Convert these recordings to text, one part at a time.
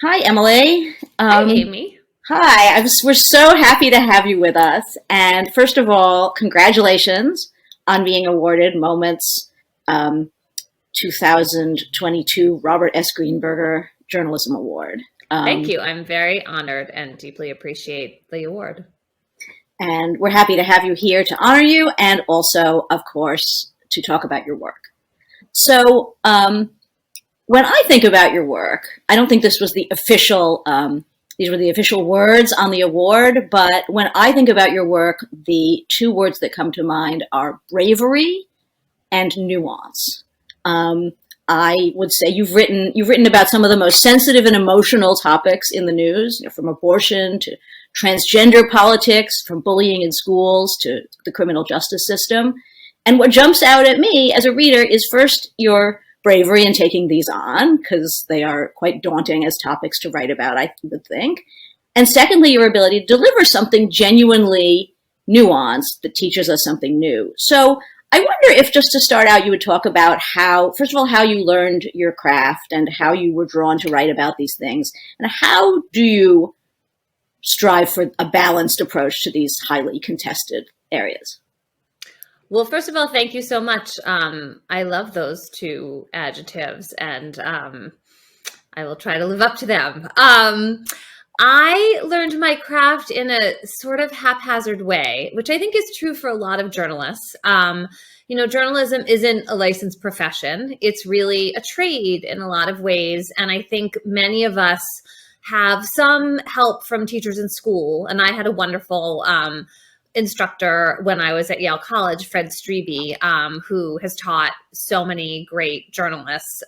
Hi, Emily. Hi, Amy. Hi, we're so happy to have you with us. And first of all, congratulations on being awarded Moments um, 2022 Robert S. Greenberger Journalism Award. Thank Um, you. I'm very honored and deeply appreciate the award. and we're happy to have you here to honor you and also, of course, to talk about your work. So, when I think about your work, I don't think this was the official, these were the official words on the award, but when I think about your work, the two words that come to mind are bravery and nuance. Um, I would say you've written about some of the most sensitive and emotional topics in the news, from abortion to transgender politics, from bullying in schools to the criminal justice system. And what jumps out at me as a reader is first your bravery in taking these on, because they are quite daunting as topics to write about, I would think. And secondly, your ability to deliver something genuinely nuanced that teaches us something new. So I wonder if, just to start out, you would talk about how, first of all, how you learned your craft and how you were drawn to write about these things, and how do you strive for a balanced approach to these highly contested areas? Well, first of all, thank you so much. I love those two adjectives, and I will try to live up to them. I learned my craft in a sort of haphazard way, which I think is true for a lot of journalists. Journalism isn't a licensed profession. It's really a trade in a lot of ways. And I think many of us have some help from teachers in school. And I had a wonderful instructor when I was at Yale College, Fred Strebe, who has taught so many great journalists.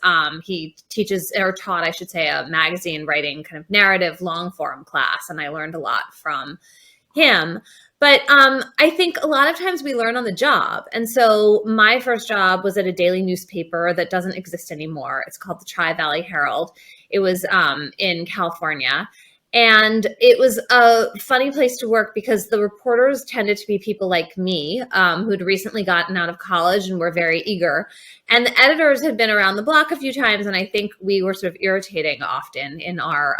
He teaches, or taught, I should say, a magazine writing kind of narrative long form class, and I learned a lot from him. But I think a lot of times we learn on the job. And so my first job was at a daily newspaper that doesn't exist anymore. It's called the Tri-Valley Herald. It was in California. And it was a funny place to work because the reporters tended to be people like me, who'd recently gotten out of college and were very eager. And the editors had been around the block a few times, and I think we were sort of irritating often in our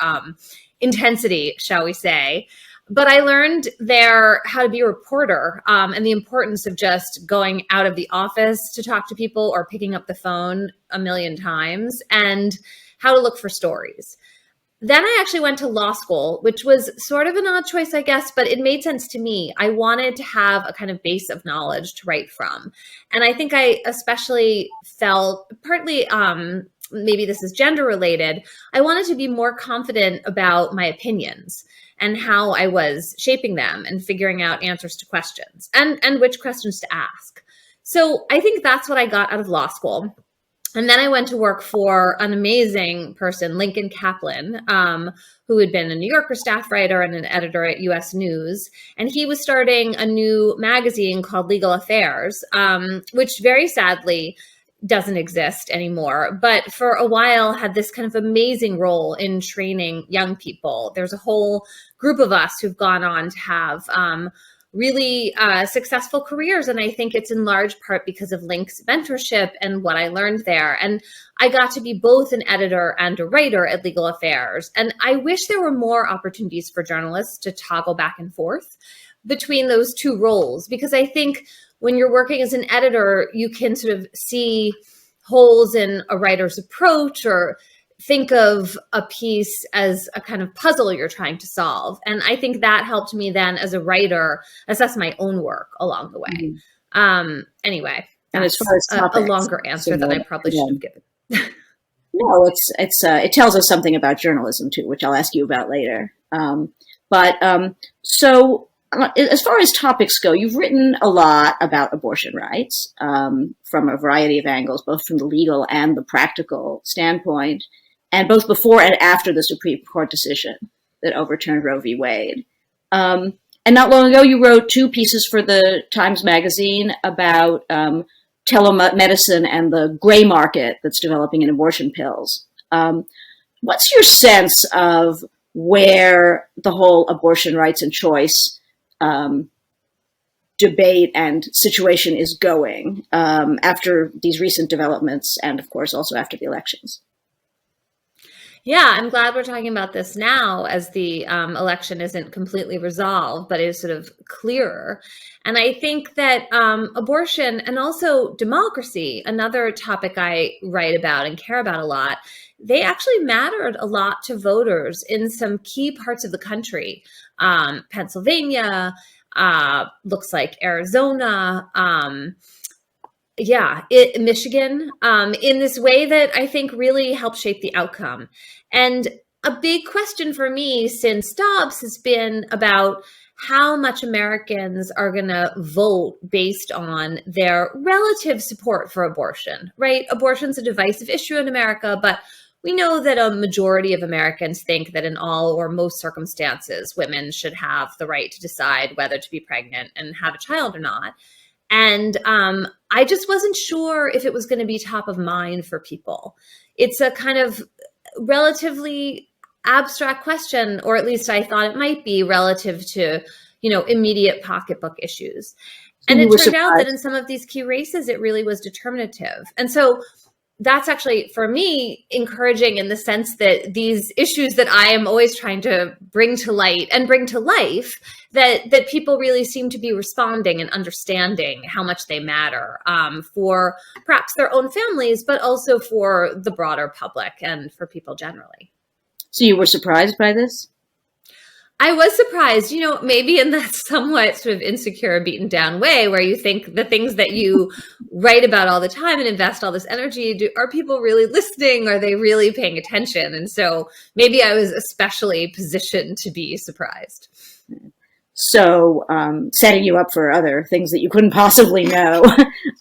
intensity, shall we say. But I learned there how to be a reporter, and the importance of just going out of the office to talk to people or picking up the phone a million times, and how to look for stories. Then I actually went to law school, which was sort of an odd choice, I guess, but it made sense to me. I wanted to have a kind of base of knowledge to write from. And I think I especially felt, partly maybe this is gender related, I wanted to be more confident about my opinions and how I was shaping them and figuring out answers to questions and which questions to ask. So I think that's what I got out of law school. And then I went to work for an amazing person, Lincoln Kaplan, who had been a New Yorker staff writer and an editor at US News. And he was starting a new magazine called Legal Affairs, which very sadly doesn't exist anymore, but for a while had this kind of amazing role in training young people. There's a whole group of us who've gone on to have really successful careers. And I think it's in large part because of Link's mentorship and what I learned there. And I got to be both an editor and a writer at Legal Affairs. And I wish there were more opportunities for journalists to toggle back and forth between those two roles, because I think when you're working as an editor, you can sort of see holes in a writer's approach or think of a piece as a kind of puzzle you're trying to solve. And I think that helped me then as a writer assess my own work along the way. Anyway, And as that's far as a topics, longer answer than I probably should have given. no, it tells us something about journalism too, which I'll ask you about later. So as far as topics go, you've written a lot about abortion rights from a variety of angles, both from the legal and the practical standpoint, and both before and after the Supreme Court decision that overturned Roe v. Wade. And not long ago, you wrote two pieces for the Times Magazine about telemedicine and the gray market that's developing in abortion pills. What's your sense of where the whole abortion rights and choice debate and situation is going after these recent developments and, of course, also after the elections? Yeah, I'm glad we're talking about this now as the election isn't completely resolved, but is sort of clearer. And I think that abortion and also democracy, another topic I write about and care about a lot, they actually mattered a lot to voters in some key parts of the country. Pennsylvania, looks like Arizona. Michigan, in this way that I think really helped shape the outcome. And a big question for me since Dobbs has been about how much Americans are going to vote based on their relative support for abortion, right? Abortion's a divisive issue in America, but we know that a majority of Americans think that in all or most circumstances, women should have the right to decide whether to be pregnant and have a child or not. And I just wasn't sure if it was going to be top of mind for people. It's a kind of relatively abstract question, or at least I thought it might be relative to, immediate pocketbook issues. So And you it were turned out that surprised. in some of these key races, it really was determinative. And so that's actually, for me, encouraging in the sense that these issues that I am always trying to bring to light and bring to life, that people really seem to be responding and understanding how much they matter for perhaps their own families, but also for the broader public and for people generally. So you were surprised by this? I was surprised, maybe in that somewhat sort of insecure, beaten down way where you think the things that you write about all the time and invest all this energy, are people really listening? Are they really paying attention? And so maybe I was especially positioned to be surprised. So setting you up for other things that you couldn't possibly know.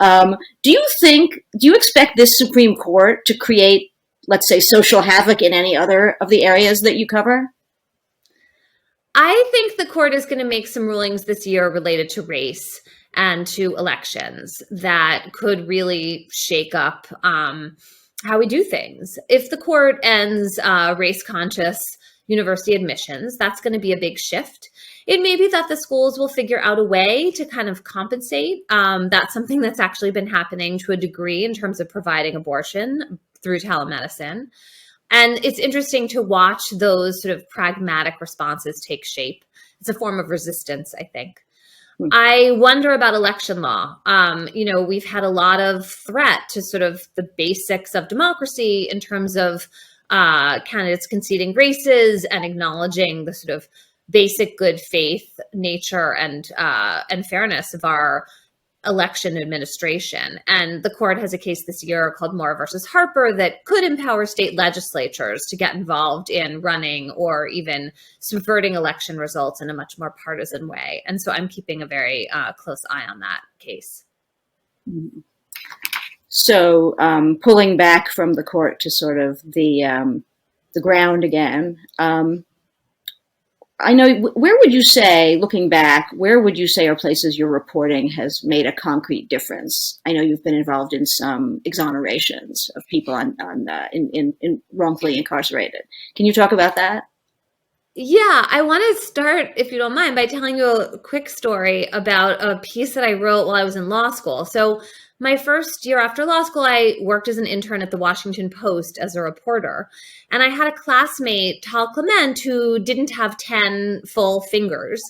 Do you expect this Supreme Court to create, let's say, social havoc in any other of the areas that you cover? I think the court is going to make some rulings this year related to race and to elections that could really shake up how we do things. If the court ends race-conscious university admissions, that's going to be a big shift. It may be that the schools will figure out a way to kind of compensate. That's something that's actually been happening to a degree in terms of providing abortion through telemedicine. And it's interesting to watch those sort of pragmatic responses take shape. It's a form of resistance, I think. I wonder about election law. We've had a lot of threat to sort of the basics of democracy in terms of candidates conceding races and acknowledging the sort of basic good faith nature and fairness of our election administration. And the court has a case this year called Moore versus Harper that could empower state legislatures to get involved in running or even subverting election results in a much more partisan way. And so I'm keeping a very close eye on that case. So pulling back from the court to sort of the ground again. I know, where would you say, looking back, where would you say are places your reporting has made a concrete difference? I know you've been involved in some exonerations of people in wrongfully incarcerated. Can you talk about that? Yeah, I want to start, if you don't mind, by telling you a quick story about a piece that I wrote while I was in law school. So my first year after law school, I worked as an intern at the Washington Post as a reporter. And I had a classmate, Tal Clement, who didn't have 10 full fingers.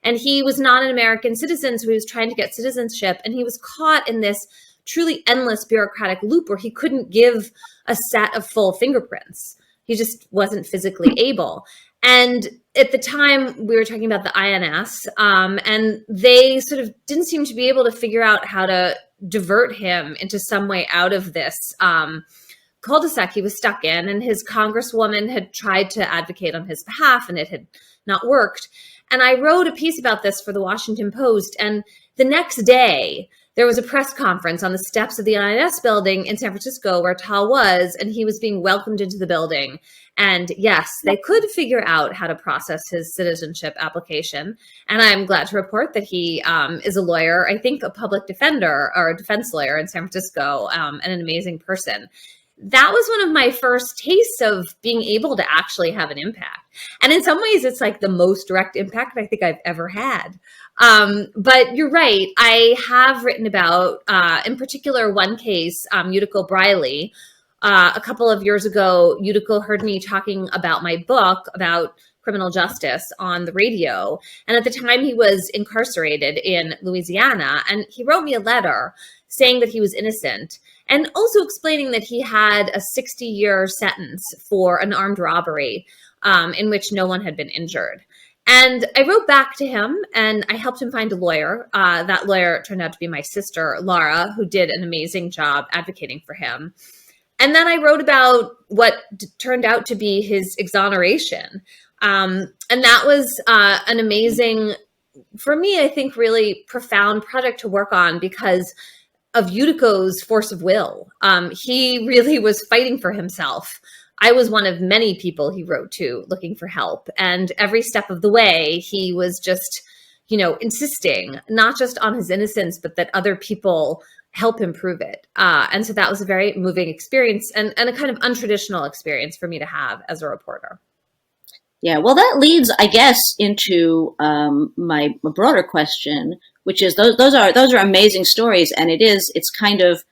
And he was not an American citizen, so he was trying to get citizenship. And he was caught in this truly endless bureaucratic loop where he couldn't give a set of full fingerprints. He just wasn't physically able. And at the time, we were talking about the INS, and they sort of didn't seem to be able to figure out how to divert him into some way out of this cul-de-sac he was stuck in. And his congresswoman had tried to advocate on his behalf, and it had not worked. And I wrote a piece about this for the Washington Post. And the next day, there was a press conference on the steps of the INS building in San Francisco where Tal was, and he was being welcomed into the building. And yes, they could figure out how to process his citizenship application. And I'm glad to report that he is a lawyer, I think a public defender or a defense lawyer in San Francisco, and an amazing person. That was one of my first tastes of being able to actually have an impact. And in some ways, it's like the most direct impact I think I've ever had. But you're right. I have written about, in particular, one case, Utico Briley, a couple of years ago, Utico heard me talking about my book about criminal justice on the radio. And at the time he was incarcerated in Louisiana, and he wrote me a letter saying that he was innocent and also explaining that he had a 60-year sentence for an armed robbery in which no one had been injured. And I wrote back to him and I helped him find a lawyer. That lawyer turned out to be my sister, Laura, who did an amazing job advocating for him. And then I wrote about what turned out to be his exoneration. And that was an amazing, for me, I think, really profound project to work on because of Utico's force of will. He really was fighting for himself. I was one of many people he wrote to looking for help. And every step of the way, he was just, insisting not just on his innocence, but that other people help him prove it. And so that was a very moving experience and a kind of untraditional experience for me to have as a reporter. Yeah, well, that leads, I guess, into my broader question, which is those are amazing stories, and it's kind of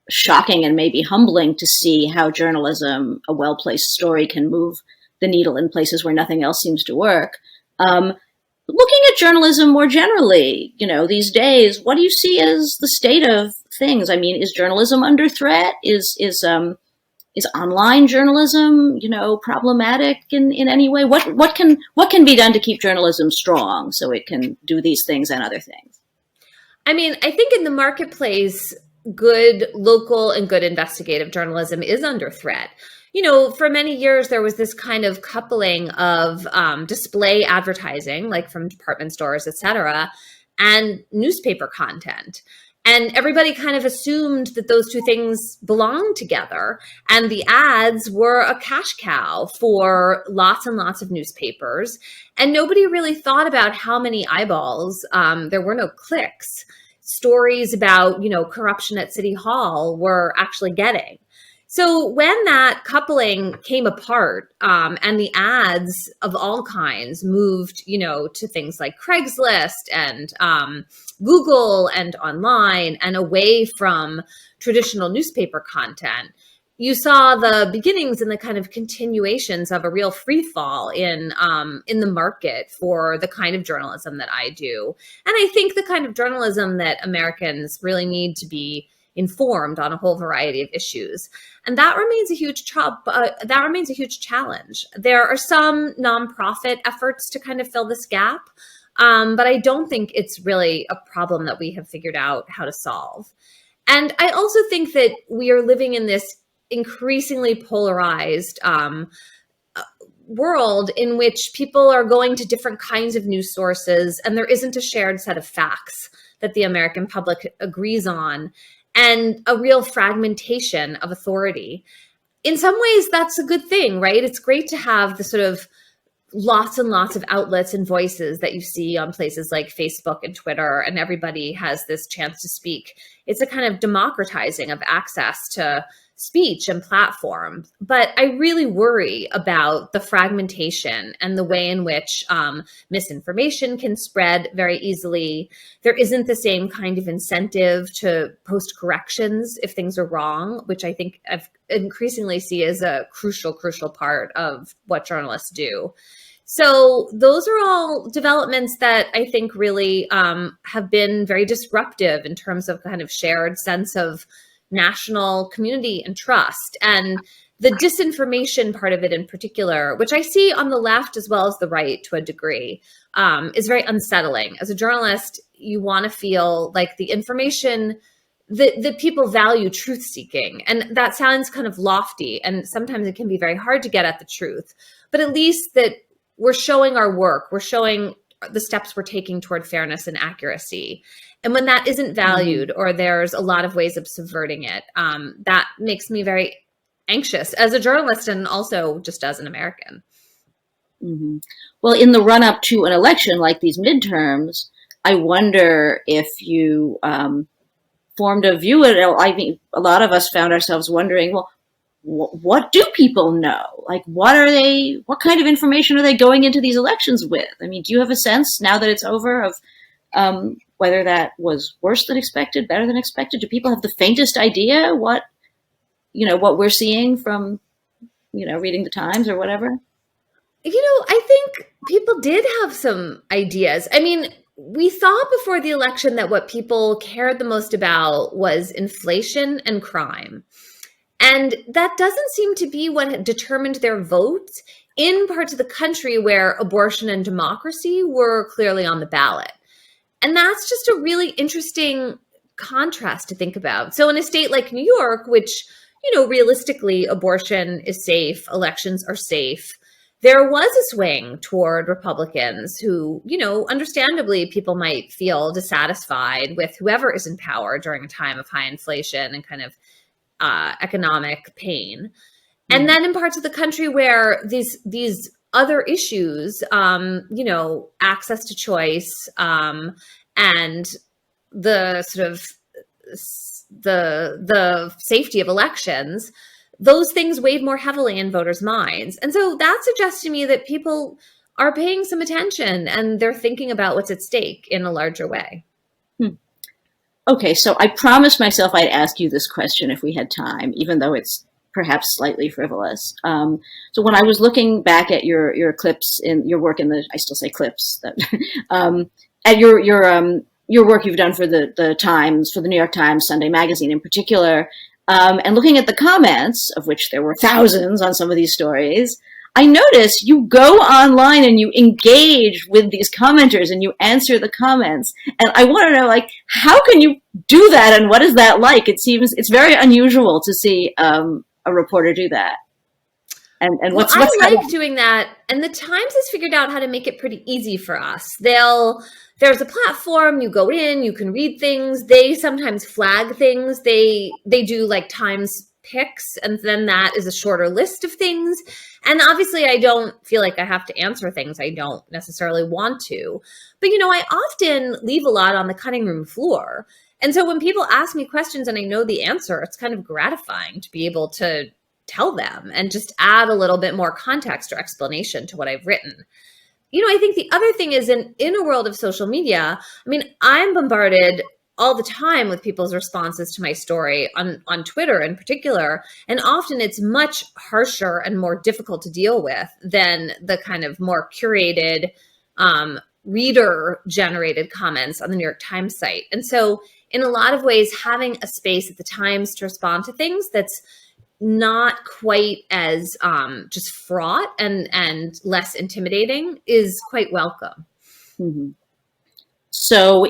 shocking and maybe humbling to see how journalism, a well-placed story, can move the needle in places where nothing else seems to work. Looking at journalism more generally, these days, what do you see as the state of things? I mean, is journalism under threat? Is online journalism, problematic in any way? What can be done to keep journalism strong so it can do these things and other things? I mean, I think in the marketplace, good local and good investigative journalism is under threat. For many years, there was this kind of coupling of display advertising, like from department stores, et cetera, and newspaper content. And everybody kind of assumed that those two things belonged together. And the ads were a cash cow for lots and lots of newspapers. And nobody really thought about how many eyeballs, there were no clicks, stories about, corruption at City Hall were actually getting. So when that coupling came apart and the ads of all kinds moved, to things like Craigslist and Google and online and away from traditional newspaper content, you saw the beginnings and the kind of continuations of a real free fall in the market for the kind of journalism that I do. And I think the kind of journalism that Americans really need to be informed on a whole variety of issues. And that remains a huge challenge. There are some nonprofit efforts to kind of fill this gap, but I don't think it's really a problem that we have figured out how to solve. And I also think that we are living in this increasingly polarized world in which people are going to different kinds of news sources, and there isn't a shared set of facts that the American public agrees on, and a real fragmentation of authority. In some ways, that's a good thing, right? It's great to have the sort of lots and lots of outlets and voices that you see on places like Facebook and Twitter, and everybody has this chance to speak. It's a kind of democratizing of access to speech and platforms. But I really worry about the fragmentation and the way in which misinformation can spread very easily. There isn't the same kind of incentive to post corrections if things are wrong, which I think I've increasingly see as a crucial part of what journalists do. So those are all developments that I think really have been very disruptive in terms of kind of shared sense of national community and trust. And the disinformation part of it in particular, which I see on the left as well as the right to a degree, is very unsettling. As a journalist, you want to feel like the information that people value truth seeking. And that sounds kind of lofty, and sometimes it can be very hard to get at the truth. But at least that we're showing our work, we're showing the steps we're taking toward fairness and accuracy. And when that isn't valued, or there's a lot of ways of subverting it, that makes me very anxious as a journalist and also just as an American. Mm-hmm. Well, in the run up to an election like these midterms, I wonder if you formed a view. I mean, a lot of us found ourselves wondering, well, what do people know? Like, what kind of information are they going into these elections with? I mean, do you have a sense now that it's over of whether that was worse than expected, better than expected? Do people have the faintest idea what we're seeing from, reading the Times or whatever? I think people did have some ideas. I mean, we thought before the election that what people cared the most about was inflation and crime. And that doesn't seem to be what determined their votes in parts of the country where abortion and democracy were clearly on the ballot. And that's just a really interesting contrast to think about. So in a state like New York, which, realistically, abortion is safe, elections are safe, there was a swing toward Republicans who, understandably, people might feel dissatisfied with whoever is in power during a time of high inflation and kind of economic pain. And then in parts of the country where these other issues, access to choice, and the sort of the safety of elections, those things weighed more heavily in voters' minds. And so that suggests to me that people are paying some attention and they're thinking about what's at stake in a larger way. Okay, so I promised myself I'd ask you this question if we had time, even though it's perhaps slightly frivolous. So when I was looking back at your clips in your work I still say clips, at your work you've done for the Times, for the New York Times Sunday Magazine in particular, and looking at the comments, of which there were thousands on some of these stories, I noticed you go online and you engage with these commenters and you answer the comments. And I want to know, how can you do that and what is that like? It's very unusual to see a reporter do that. And what's I like doing that. And the Times has figured out how to make it pretty easy for us. There's a platform, you go in, you can read things. They sometimes flag things. They do Times picks, and then that is a shorter list of things. And obviously I don't feel like I have to answer things I don't necessarily want to. But, I often leave a lot on the cutting room floor. And so when people ask me questions and I know the answer, it's kind of gratifying to be able to tell them and just add a little bit more context or explanation to what I've written. I think the other thing is in a world of social media, I'm bombarded all the time with people's responses to my story on Twitter in particular. And often it's much harsher and more difficult to deal with than the kind of more curated reader-generated comments on the New York Times site. And so in a lot of ways, having a space at the Times to respond to things that's not quite as just fraught and less intimidating is quite welcome. Mm-hmm. So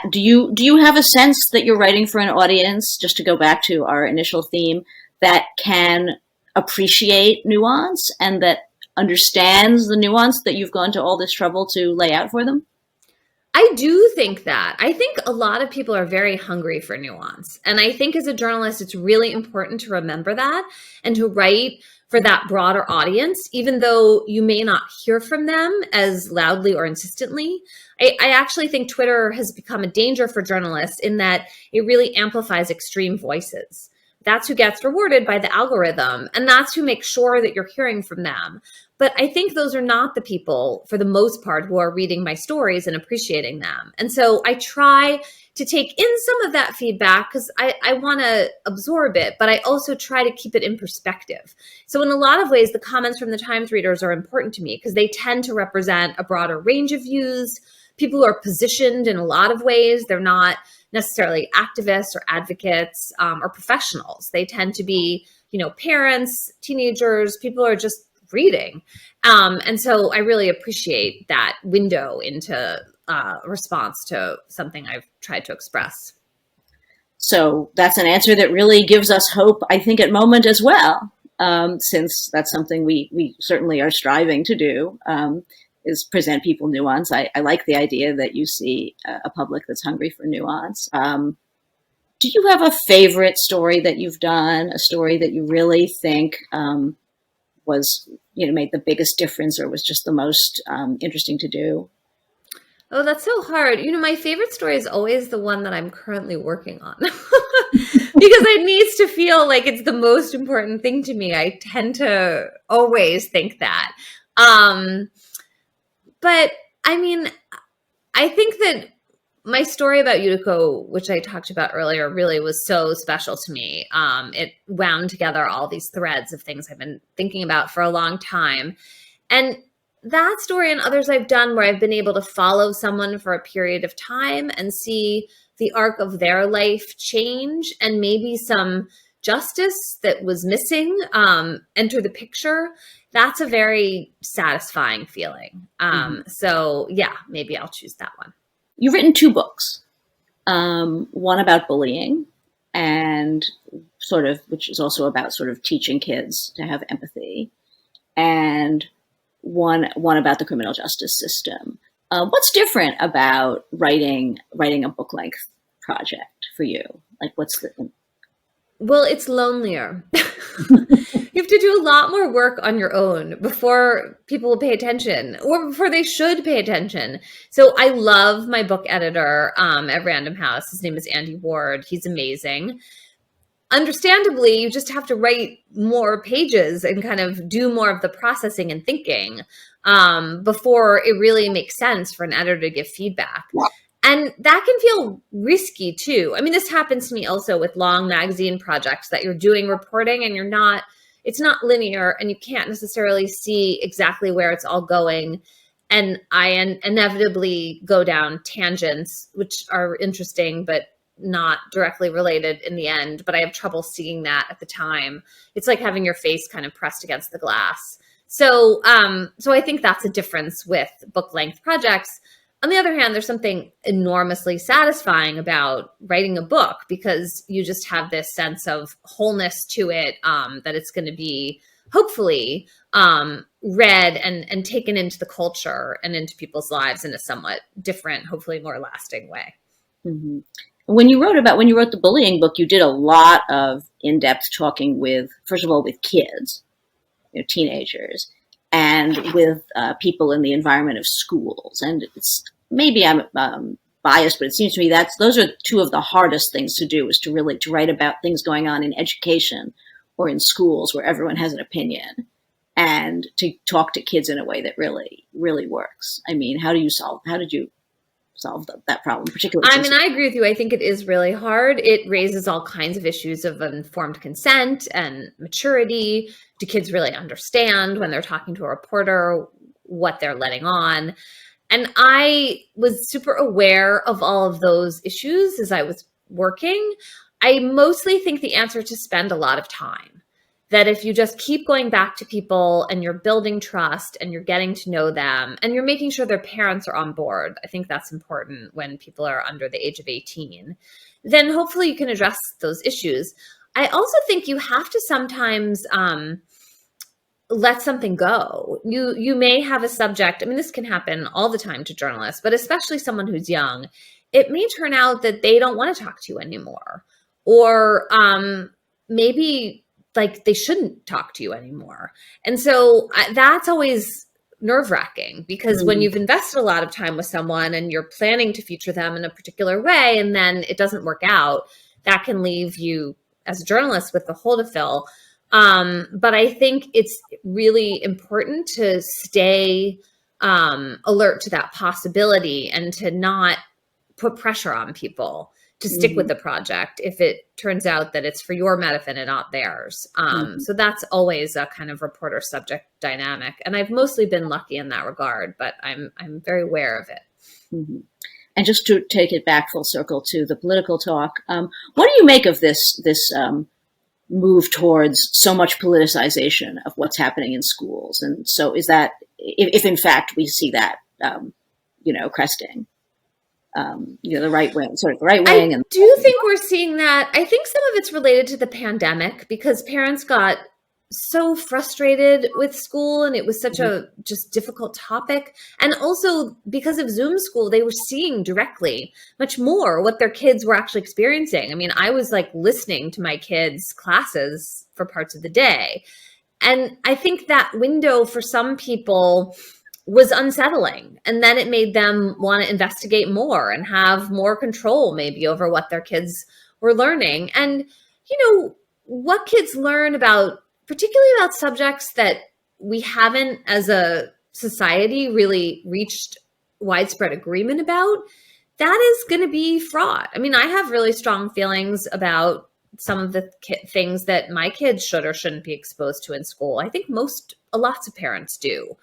do you have a sense that you're writing for an audience, just to go back to our initial theme, that can appreciate nuance and that understands the nuance that you've gone to all this trouble to lay out for them? I do think that. I think a lot of people are very hungry for nuance. And I think as a journalist, it's really important to remember that and to write for that broader audience, even though you may not hear from them as loudly or insistently. I actually think Twitter has become a danger for journalists in that it really amplifies extreme voices. That's who gets rewarded by the algorithm, and that's who makes sure that you're hearing from them. But I think those are not the people, for the most part, who are reading my stories and appreciating them. And so I try to take in some of that feedback because I want to absorb it, but I also try to keep it in perspective. So in a lot of ways, the comments from the Times readers are important to me because they tend to represent a broader range of views, people who are positioned in a lot of ways. They're not necessarily activists or advocates or professionals. They tend to be, parents, teenagers, people who are just reading. And so I really appreciate that window into response to something I've tried to express. So that's an answer that really gives us hope, I think, at Moment as well, since that's something we certainly are striving to do, is present people nuance. I like the idea that you see a public that's hungry for nuance. Do you have a favorite story that you've done, a story that you really think was, made the biggest difference or was just the most interesting to do? Oh, that's so hard. My favorite story is always the one that I'm currently working on because it needs to feel like it's the most important thing to me. I tend to always think that. But I think that my story about Utico, which I talked about earlier, really was so special to me. It wound together all these threads of things I've been thinking about for a long time. And that story and others I've done where I've been able to follow someone for a period of time and see the arc of their life change and maybe some justice that was missing enter the picture. That's a very satisfying feeling. So yeah, maybe I'll choose that one. You've written 2 books, one about bullying and which is also about sort of teaching kids to have empathy, and one about the criminal justice system. What's different about writing a book length project for you? Like, what's the... Well, it's lonelier. You have to do a lot more work on your own before people will pay attention, or before they should pay attention. So I love my book editor at Random House. His name is Andy Ward. He's amazing. Understandably, you just have to write more pages and kind of do more of the processing and thinking before it really makes sense for an editor to give feedback. And that can feel risky too. I mean, this happens to me also with long magazine projects that you're doing reporting and it's not linear and you can't necessarily see exactly where it's all going. And I inevitably go down tangents, which are interesting, but not directly related in the end. But I have trouble seeing that at the time. It's like having your face kind of pressed against the glass. So I think that's a difference with book length projects. On the other hand, there's something enormously satisfying about writing a book because you just have this sense of wholeness to it, that it's going to be hopefully read and taken into the culture and into people's lives in a somewhat different, hopefully more lasting way. Mm-hmm. When you wrote the bullying book, you did a lot of in-depth talking with, first of all, with kids, teenagers, and with people in the environment of schools. And maybe I'm biased, but it seems to me those are 2 of the hardest things to do, is to write about things going on in education or in schools where everyone has an opinion, and to talk to kids in a way that really, really works. I mean, how did you solve that problem, particularly? I mean, I agree with you. I think it is really hard. It raises all kinds of issues of informed consent and maturity. Do kids really understand when they're talking to a reporter what they're letting on? And I was super aware of all of those issues as I was working. I mostly think the answer is to spend a lot of time. That if you just keep going back to people and you're building trust and you're getting to know them and you're making sure their parents are on board, I think that's important when people are under the age of 18, then hopefully you can address those issues. I also think you have to sometimes let something go. You may have a subject. I mean, this can happen all the time to journalists, but especially someone who's young. It may turn out that they don't want to talk to you anymore, or maybe like they shouldn't talk to you anymore. And so that's always nerve-wracking because when you've invested a lot of time with someone and you're planning to feature them in a particular way, and then it doesn't work out, that can leave you as a journalist with a hole to fill. But I think it's really important to stay alert to that possibility and to not put pressure on people to stick with the project if it turns out that it's for your benefit and not theirs. So that's always a kind of reporter subject dynamic. And I've mostly been lucky in that regard, but I'm very aware of it. Mm-hmm. And just to take it back full circle to the political talk, what do you make of this move towards so much politicization of what's happening in schools? And so is that, if in fact we see that, cresting, the right wing, sort of the right wing. I do think we're seeing that. I think some of it's related to the pandemic because parents got so frustrated with school and it was such a just difficult topic. And also because of Zoom school, they were seeing directly much more what their kids were actually experiencing. I mean, I was like listening to my kids' classes for parts of the day. And I think that window for some people was unsettling. And then it made them want to investigate more and have more control maybe over what their kids were learning. And, what kids learn about, particularly about subjects that we haven't as a society really reached widespread agreement about, that is going to be fraught. I mean, I have really strong feelings about some of the things that my kids should or shouldn't be exposed to in school. I think lots of parents do.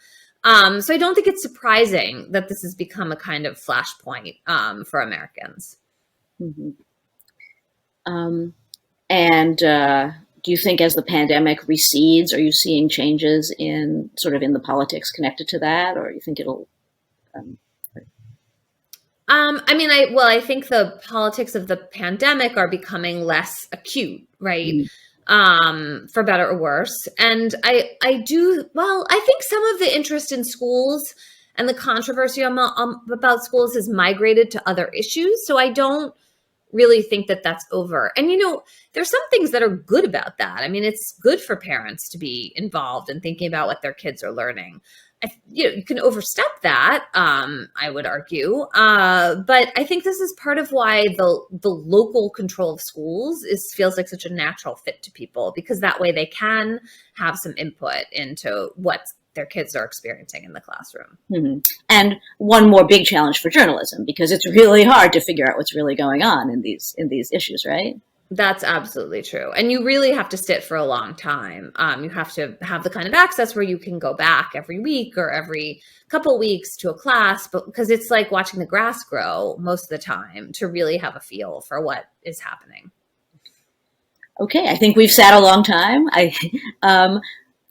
So I don't think it's surprising that this has become a kind of flashpoint for Americans. Mm-hmm. And do you think as the pandemic recedes, are you seeing changes in the politics connected to that, or you think it'll? I think the politics of the pandemic are becoming less acute, right? For better or worse. And I think some of the interest in schools and the controversy about schools has migrated to other issues. So I don't really think that that's over. And, there's some things that are good about that. I mean, it's good for parents to be involved in thinking about what their kids are learning. You can overstep that, I would argue. But I think this is part of why the local control of schools feels like such a natural fit to people, because that way they can have some input into what their kids are experiencing in the classroom. Mm-hmm. And one more big challenge for journalism, because it's really hard to figure out what's really going on in these issues, right? That's absolutely true. And you really have to sit for a long time. You have to have the kind of access where you can go back every week or every couple weeks to a class, but because it's like watching the grass grow most of the time to really have a feel for what is happening. Okay, I think we've sat a long time.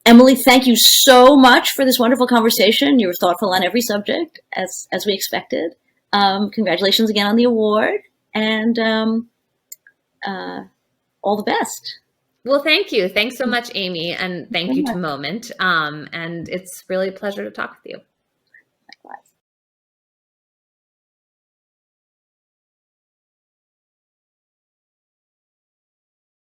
Emily, thank you so much for this wonderful conversation. You were thoughtful on every subject, as we expected. Congratulations again on the award, and all the best. Well, thank you. Thanks so much, Amy, and thank you to Moment. And it's really a pleasure to talk with you.